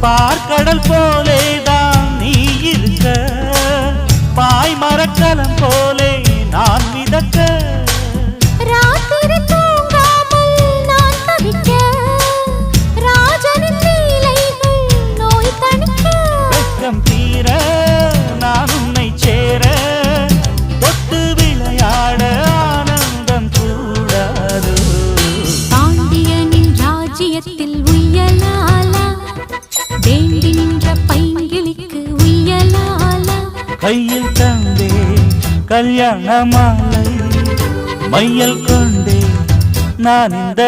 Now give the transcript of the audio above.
பார்க்கடல் போலேதான் நீ இருக்க, பாய் மரக்கலம் போலே நான் மிதக்க. ராத்திரி தூங்காமல் நான் தவிக்க, ராஜனின் லீலைகள் நோய் தணிக்க. வெட்கம் தீர நான் உன்னை சேர, தொட்டு விளையாட ஆனந்தம் கூடாது. பாண்டியனின் ராஜ்யத்தில் உய்யலாலா, வேண்டி நின்ற பைங்கிளிக்கு உய்யலாலா. கையில் தந்தே கல்யாண மாலை, மையல் கொண்டே நான் இந்த